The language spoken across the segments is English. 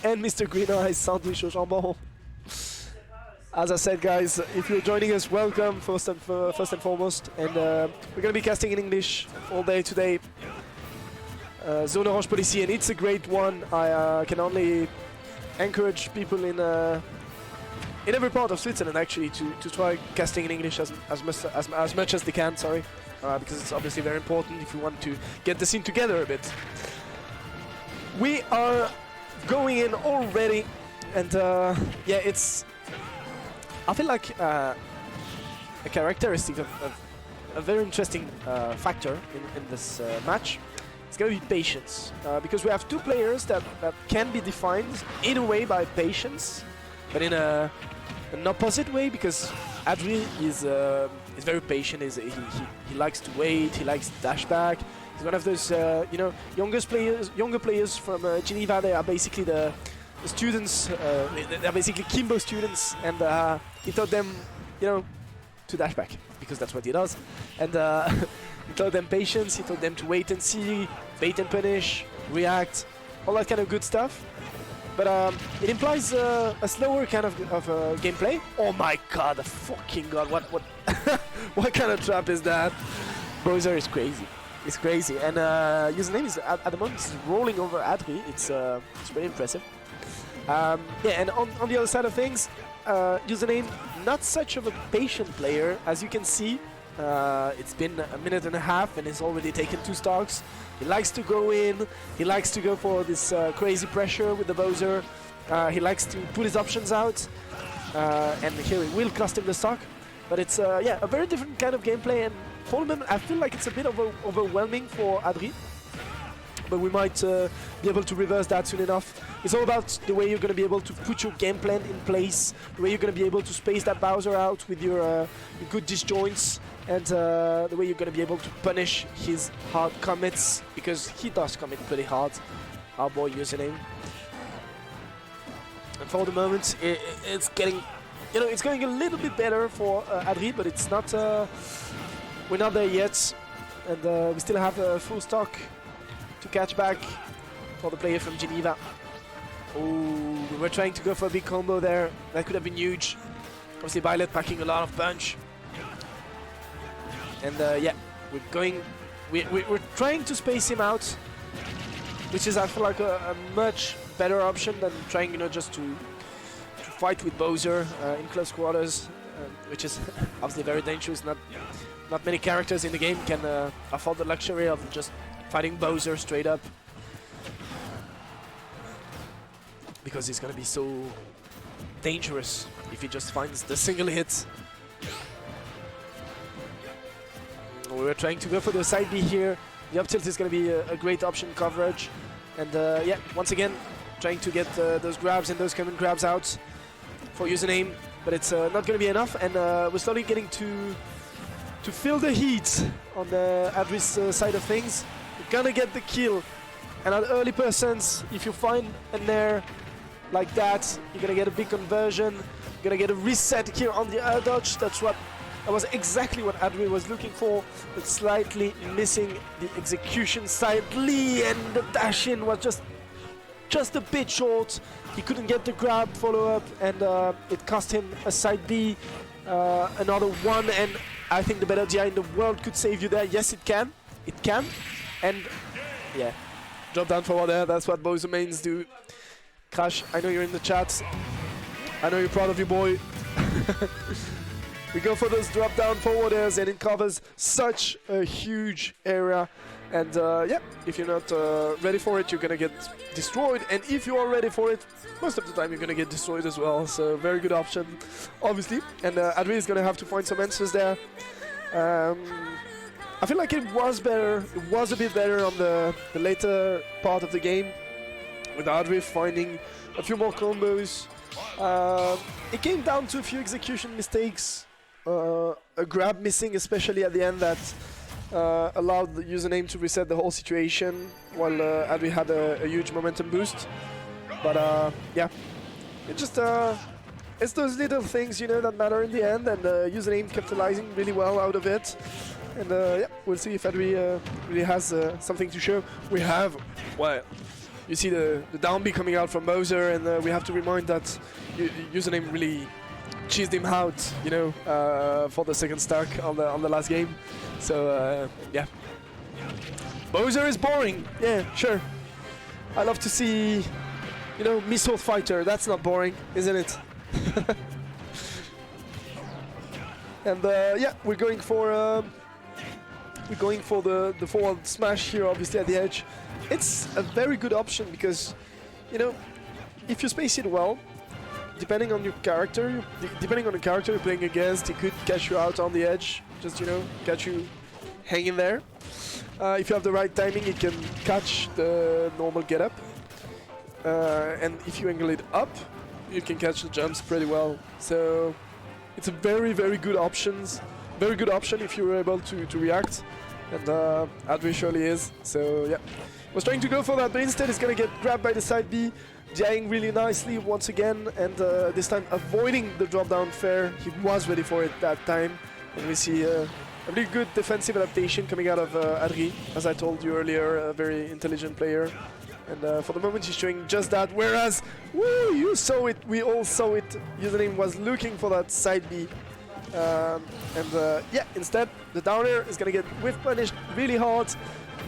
and Mr. Green Eyes Sandwich au jambon. As I said, guys, if you're joining us, welcome first and foremost. And we're going to be casting in English all day today. Zone Orange Policy, and it's a great one. I can only encourage people in every part of Switzerland actually to try casting in English as much as they can. Sorry, because it's obviously very important if you want to get the scene together a bit. We are going in already, and yeah, it's. I feel like a characteristic of a very interesting factor in this match. It's going to be patience, because we have two players that can be defined in a way by patience, but in an opposite way, because Hadri is very patient. He likes to wait. He likes to dash back. He's one of those you know, younger players from Geneva. They are basically the students. They're basically Kimbo students, and he taught them, you know, to dash back, because that's what he does. And he taught them patience. He taught them to wait and see, bait and punish, react, all that kind of good stuff. But it implies a slower kind of gameplay. Oh my god, the fucking god, what what kind of trap is that? Bowser is crazy. It's crazy. And username is at the moment is rolling over Hadri. It's very impressive. Yeah, and on the other side of things, username not such of a patient player, as you can see. It's been a minute and a half and he's already taken 2 stocks. He likes to go in, he likes to go for this crazy pressure with the Bowser. He likes to put his options out, and here it will cost him the stock. But it's yeah, a very different kind of gameplay, and for the moment I feel like it's a bit overwhelming for Hadri. But we might be able to reverse that soon enough. It's all about the way you're going to be able to put your game plan in place, the way you're going to be able to space that Bowser out with your good disjoints, and the way you're going to be able to punish his hard commits, because he does commit pretty hard, our boy username. And for the moment, it's getting, you know, it's going a little bit better for Hadri, but it's not, we're not there yet, and we still have a full stock to catch back for the player from Geneva. Oh, we were trying to go for a big combo there. That could have been huge. Obviously, Byleth packing a lot of punch. And yeah, we're trying to space him out, which is, I feel like, a much better option than trying, you know, just to fight with Bowser in close quarters, which is obviously very dangerous. Not many characters in the game can afford the luxury of just fighting Bowser straight up, because he's gonna be so dangerous if he just finds the single hit. We were trying to go for the side B here. The up tilt is gonna be a great option coverage, and yeah, once again trying to get those grabs and those common grabs out for username, but it's not gonna be enough, and we're slowly getting to feel the heat on the Hadri's side of things. Gonna get the kill, and at early percents, if you find an air like that, you're gonna get a big conversion. You're gonna get a reset here on the air dodge. That was exactly what Hadri was looking for, but slightly missing the execution slightly, and the dash in was just a bit short. He couldn't get the grab follow up, and it cost him a side B, another one. And I think the better DI in the world could save you there. Yes, it can. It can. And yeah, drop down forward there, that's what Bowser mains do. Crash, I know you're in the chat. I know you're proud of your boy. We go for those drop down forwarders, and it covers such a huge area. And yeah, if you're not ready for it, you're gonna get destroyed. And if you are ready for it, most of the time you're gonna get destroyed as well. So very good option, obviously. And Hadri is gonna have to find some answers there. I feel like it was better. It was a bit better on the later part of the game, with Hadri finding a few more combos. It came down to a few execution mistakes, a grab missing, especially at the end, that allowed the username to reset the whole situation, while Hadri had a huge momentum boost. But yeah, it just it's those little things, you know, that matter in the end, and username capitalizing really well out of it. And yeah, we'll see if Hadri really has something to show. We have, well, you see the down B coming out from Bowser, and we have to remind that username really cheesed him out, you know, for the second stack on the last game. So yeah, Bowser is boring. Yeah, sure. I love to see, you know, missile fighter. That's not boring, isn't it? And yeah, we're going for the forward smash here, obviously at the edge. It's a very good option because, you know, if you space it well, depending on your character, depending on the character you're playing against, he could catch you out on the edge, just, you know, catch you hanging there. If you have the right timing, it can catch the normal get up, and if you angle it up, you can catch the jumps pretty well. So it's a very, very good option. Very good option if you're able to react, and Hadri surely is. So yeah, was trying to go for that, but instead he's gonna get grabbed by the side B, dying really nicely once again, and this time avoiding the drop down fair. He was ready for it that time, and we see a really good defensive adaptation coming out of Hadri, as I told you earlier, a very intelligent player. And for the moment he's showing just that, whereas, woo, you saw it, we all saw it, username was looking for that side B. Yeah, instead the down air is gonna get whiff punished really hard.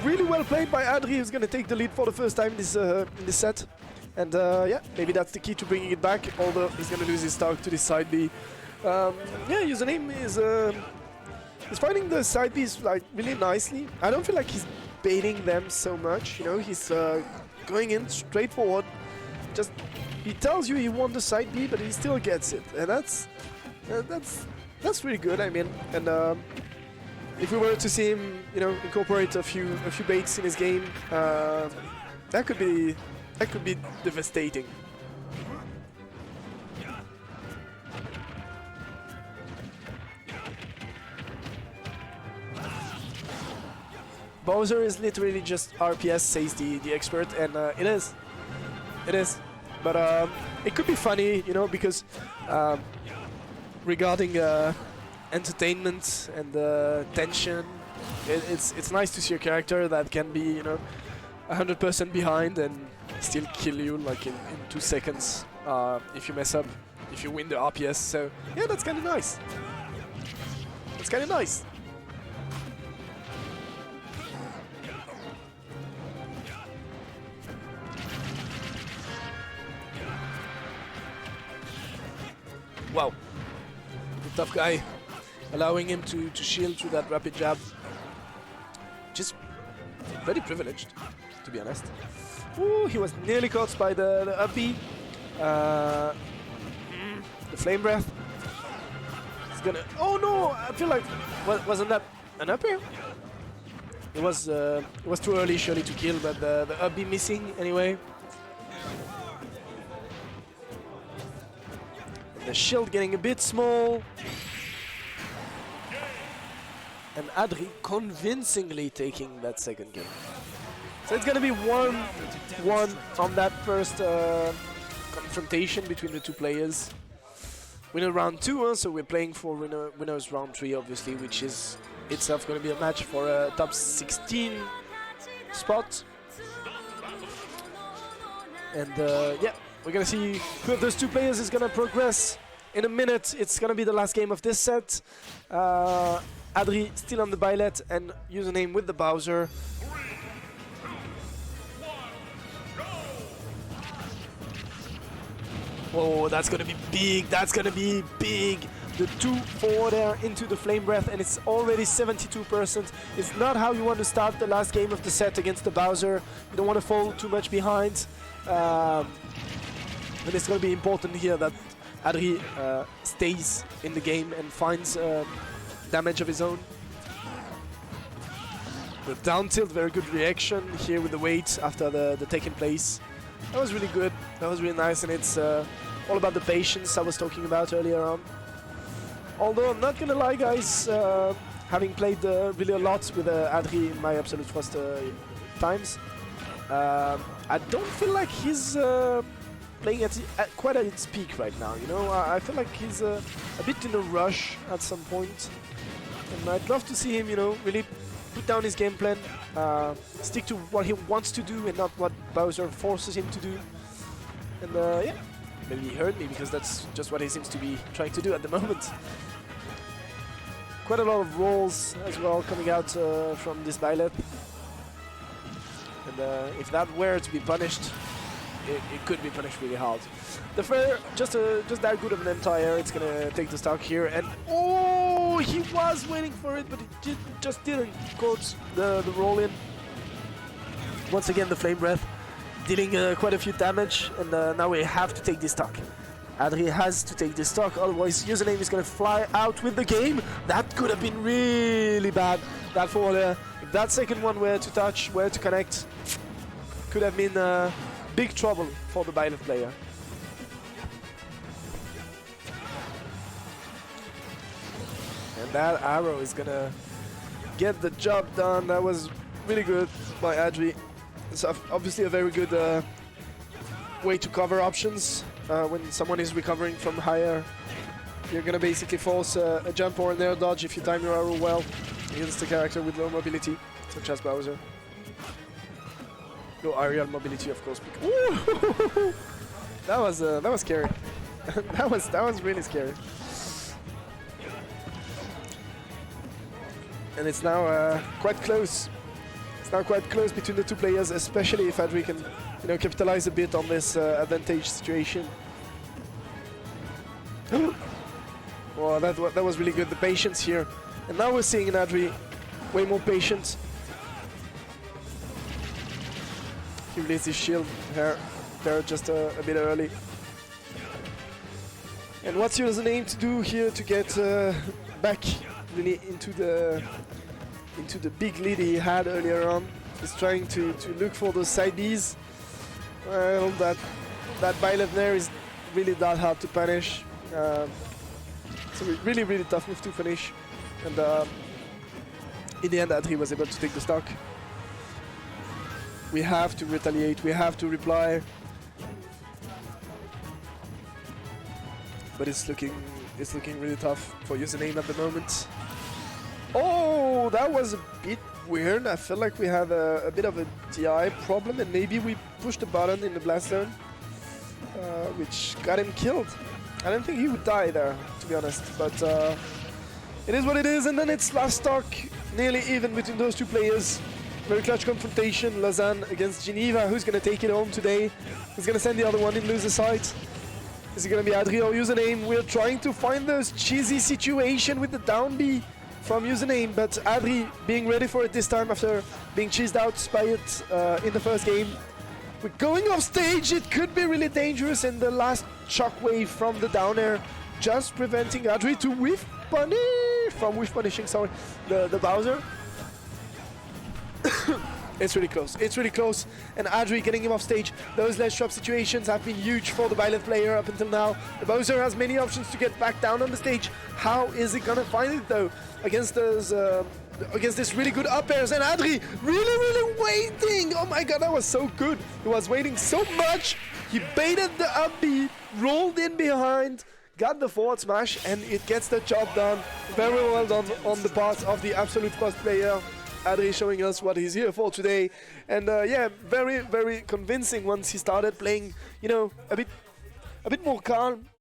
Really well played by Hadri, who's gonna take the lead for the first time in this set. And yeah, maybe that's the key to bringing it back, although he's gonna lose his stock to the side B. Yeah, username is finding the side Bs like really nicely. I don't feel like he's baiting them so much, you know, he's going in straightforward. Just, he tells you he wants the side B, but he still gets it, and that's really good. I mean, and if we were to see him, you know, incorporate a few baits in his game, that could be devastating. Bowser is literally just RPS, says the expert, and it is. But it could be funny, you know, because regarding entertainment and tension, it's nice to see a character that can be, you know, 100% behind and still kill you like in 2 seconds if you mess up, if you win the RPS. So yeah, that's kind of nice. That's kind of nice. Wow, the tough guy, allowing him to shield through that rapid jab. Just very privileged, to be honest. Ooh, he was nearly caught by the up B. The flame breath. He's gonna. Oh no! I feel like wasn't that an up air? It was too early, surely, to kill, but the up B missing anyway. The shield getting a bit small. And Hadri convincingly taking that second game. So it's gonna be 1-1 on that first confrontation between the two players. Winner round 2, so we're playing for winners round 3, obviously, which is itself gonna be a match for a top 16 spot. And yeah, we're gonna see who of those two players is gonna progress in a minute. It's gonna be the last game of this set. Hadri still on the Byleth and username with the Bowser. Oh, that's gonna be big. That's gonna be big. The 2-4 there into the flame breath, and it's already 72%. It's not how you want to start the last game of the set against the Bowser. You don't want to fall too much behind. And it's going to be important here that Hadri stays in the game and finds damage of his own. The down tilt, very good reaction here with the weight after the taking place. That was really good. That was really nice, and it's all about the patience I was talking about earlier on. Although I'm not going to lie, guys, having played really a lot with Hadri in my Absolute Frost times, I don't feel like he's playing quite at its peak right now, you know. I feel like he's a bit in a rush at some point, and I'd love to see him, you know, really put down his game plan, stick to what he wants to do and not what Bowser forces him to do. And yeah, maybe he heard me because that's just what he seems to be trying to do at the moment. Quite a lot of rolls as well coming out from this Byleth. And if that were to be punished, it could be punished really hard. The fair, just that good of an entire, it's gonna take the stock here, and oh, he was waiting for it, but it just didn't caught the roll in. Once again, the Flame Breath dealing quite a few damage, and now we have to take this stock. Hadri has to take this stock, otherwise Username is gonna fly out with the game. That could have been really bad. That forward air, if that second one were to touch, were to connect, could have been big trouble for the Byleth player. And that arrow is gonna get the job done. That was really good by Hadri. It's obviously a very good way to cover options. When someone is recovering from higher, you're gonna basically force a jump or an air dodge if you time your arrow well against a character with low mobility, such as Bowser. No aerial mobility, of course. That was scary. that was really scary. And it's now quite close. It's now quite close between the two players, especially if Hadri can, capitalize a bit on this advantage situation. Well, that was really good. The patience here, and now we're seeing Hadri way more patient. He released his shield there just a bit early. And what's Username to do here to get back really into the big lead he had earlier on? He's trying to look for those side Bs. Well, that Byleth there is really that hard to punish. It's a really tough move to finish. And in the end, Hadri was able to take the stock. We have to retaliate, we have to reply. But it's looking really tough for Username at the moment. Oh, that was a bit weird. I feel like we have a bit of a DI problem, and maybe we pushed the button in the blast zone, which got him killed. I don't think he would die there, to be honest, but it is what it is. And then it's last stock, nearly even between those two players. Very clutch confrontation, Lausanne against Geneva. Who's going to take it home today? Who's going to send the other one in loser sight? Is it going to be Hadri or Username? We're trying to find those cheesy situation with the down B from Username, but Hadri being ready for it this time after being cheesed out by it in the first game. We're going off stage. It could be really dangerous, and the last shockwave from the down air just preventing Hadri to whiff punishing, sorry, the Bowser. It's really close, and Hadri getting him off stage. Those ledge drop situations have been huge for the Byleth player up until now. The Bowser has many options to get back down on the stage. How is he gonna find it though against those against this really good up airs? And Hadri really waiting. Oh my god, that was so good. He was waiting so much. He baited the up B, rolled in behind, got the forward smash, and it gets the job done. Very well done on the part of the Absolute Plus player. Hadri showing us what he's here for today, and yeah, very convincing once he started playing, a bit more calm.